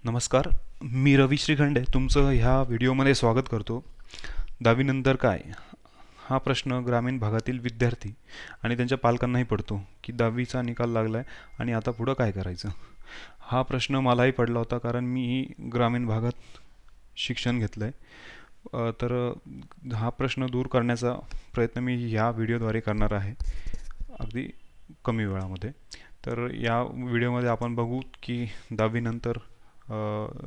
नमस्कार. मी रवी श्रीखंडे तुमचं ह्या व्हिडिओमध्ये स्वागत करतो. दहावीनंतर काय? हा प्रश्न ग्रामीण भागातील विद्यार्थी आणि त्यांच्या पालकांनाही पडतो की दहावीचा निकाल लागलाय आणि आता पुढं काय करायचं. हा प्रश्न मलाही पडला होता कारण मीही ग्रामीण भागात शिक्षण घेतलंय. तर हा प्रश्न दूर करण्याचा प्रयत्न मी ह्या व्हिडिओद्वारे करणार आहे, अगदी कमी वेळामध्ये. तर या व्हिडिओमध्ये आपण बघू की दहावीनंतर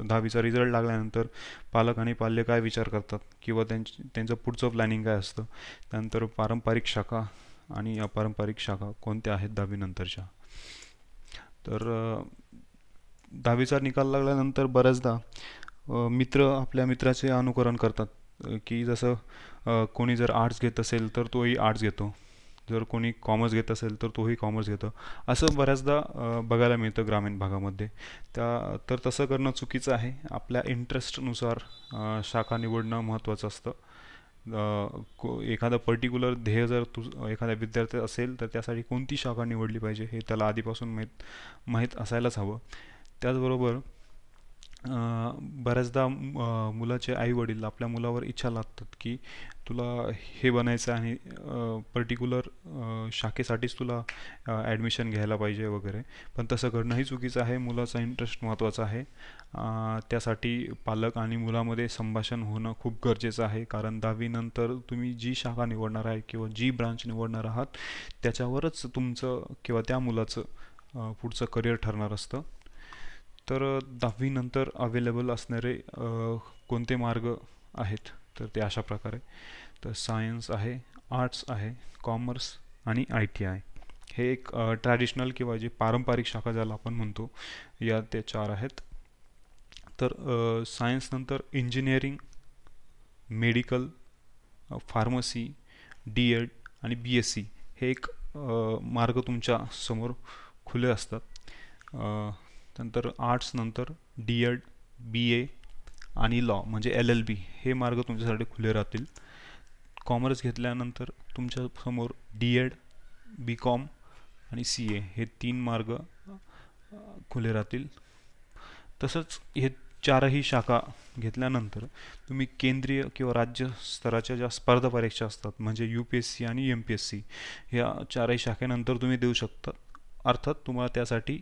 10वीचा रिझल्ट लागल्यानंतर पालक आणि पाल्य काय विचार करतात किंवा त्यांचं पुढचं प्लॅनिंग काय असतं. त्यानंतर पारंपरिक शाखा आणि अपारंपरिक शाखा कोणत्या आहेत दहावीनंतरच्या. तर 10वीचा निकाल लागल्यानंतर बऱ्याचदा मित्र आपल्या मित्राचे अनुकरण करतात. की जसं कोणी जर आर्ट्स घेत असेल तर तोही आर्ट्स घेतो, जर कोणी कॉमर्स घेत असेल तर तोही कॉमर्स घेतो. असं बऱ्याचदा बघायला मिळतं ग्रामीण भागामध्ये. तर तसं करणं चुकीचं आहे. आपल्या इंटरेस्टनुसार शाखा निवडणं महत्त्वाचं असतं. एखादं पर्टिक्युलर ध्येय जर एखाद्या विद्यार्थी असेल तर त्यासाठी कोणती शाखा निवडली पाहिजे हे त्याला आधीपासून माहीत असायलाच हवं. त्याचबरोबर बऱ्याचदा मुलाचे आईवडील आपल्या मुलावर इच्छा लागतात की तुला हे बनायचं आहे, पर्टिक्युलर शाखेसाठीच तुला ॲडमिशन घ्यायला पाहिजे वगैरे. पण तसं करणंही चुकीचं आहे. मुलाचा इंटरेस्ट महत्त्वाचा आहे. त्यासाठी पालक आणि मुलामध्ये संभाषण होणं खूप गरजेचं आहे. कारण दहावीनंतर तुम्ही जी शाखा निवडणार आहे किंवा जी ब्रांच निवडणार आहात त्याच्यावरच तुमचं किंवा त्या मुलाचं पुढचं करिअर ठरणार असतं. तर दहावीनंतर अवेलेबल असणारे कोणते मार्ग आहेत तर ते अशा प्रकारे. तर सायन्स आहे, आर्ट्स आहे, कॉमर्स आणि ITI हे एक ट्रॅडिशनल किंवा जे पारंपरिक शाखा ज्याला आपण म्हणतो या ते 4 आहेत. तर सायन्सनंतर इंजिनिअरिंग, मेडिकल, फार्मसी, DED आणि BSc हे एक मार्ग तुमच्या समोर खुले असतात. त्यानंतर आर्ट्सनंतर DED, BA आणि लॉ म्हणजे LLB हे मार्ग तुमच्यासाठी खुले राहतील. कॉमर्स घेतल्यानंतर तुमच्यासमोर DED, BCom आणि CA हे 3 मार्ग खुले राहतील. तसंच हे 4ही शाखा घेतल्यानंतर तुम्ही केंद्रीय किंवा राज्य स्तराच्या ज्या स्पर्धा परीक्षा असतात म्हणजे UPSC आणि MPSC ह्या 4ही शाखेनंतर तुम्ही देऊ शकता. अर्थात तुम्हाला त्यासाठी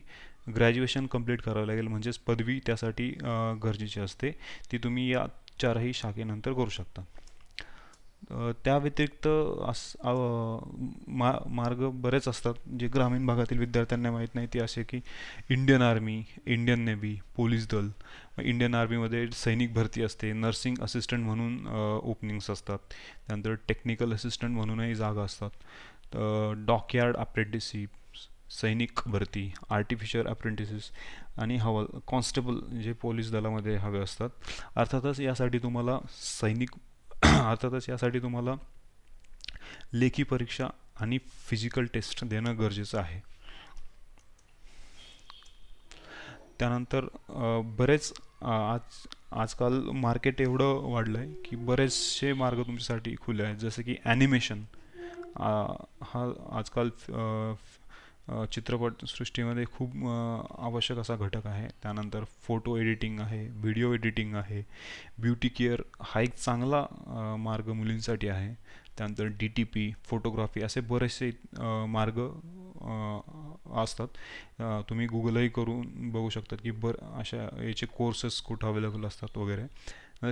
ग्रॅज्युएशन कंप्लीट करावं लागेल, म्हणजेच पदवी त्यासाठी गरजेची असते. ती तुम्ही या 4ही शाखेनंतर करू शकता. त्या व्यतिरिक्त मार्ग बरेच असतात जे ग्रामीण भागातील विद्यार्थ्यांना माहीत नाही. ते असे की Indian army, Indian navy, police दल. इंडियन आर्मीमध्ये सैनिक भरती असते, नर्सिंग असिस्टंट म्हणून ओपनिंग्स असतात, त्यानंतर टेक्निकल असिस्टंट म्हणूनही जागा असतात, डॉकयार्ड अप्रेंटिसशिप, सैनिक भरती, आर्टिफिशियल अप्रेंटिसेस आणि कॉन्स्टेबल जे पोलीस दलामध्ये हवे असतात. अर्थातच यासाठी तुम्हाला लेखी परीक्षा आणि फिजिकल टेस्ट देणं गरजेचं आहे. त्यानंतर बरेच आजकाल मार्केट एवढं वाढलं आहे की बरेचसे मार्ग तुमच्यासाठी खुले आहेत. जसं की ॲनिमेशन हा आजकाल चित्रपटसृष्टीमध्ये खूप आवश्यक असा घटक आहे. त्यानंतर फोटो एडिटिंग आहे, व्हिडिओ एडिटिंग आहे, ब्युटी केअर हा एक चांगला मार्ग मुलींसाठी आहे. त्यानंतर DTP, फोटोग्राफी असे बरेचसे मार्ग असतात. तुम्ही गुगलही करून बघू शकतात की अशा याचे कोर्सेस कुठं अवेलेबल असतात वगैरे.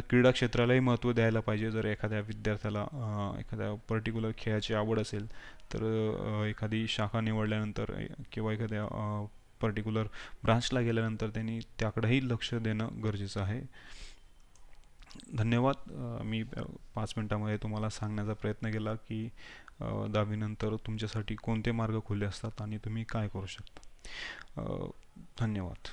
क्रीडा क्षेत्रालाही महत्त्व द्यायला पाहिजे. जर एखाद्या विद्यार्थ्याला एखाद्या पर्टिक्युलर खेळाची आवड असेल तर एखादी शाखा निवडल्यानंतर किंवा एखाद्या पर्टिक्युलर ब्रांचला गेल्यानंतर त्यांनी त्याकडेही लक्ष देणं गरजेचं आहे. धन्यवाद. मी 5 मिनिटांमध्ये तुम्हाला सांगण्याचा प्रयत्न केला की दहावीनंतर तुमच्यासाठी कोणते मार्ग खुले असतात आणि तुम्ही काय करू शकता. धन्यवाद.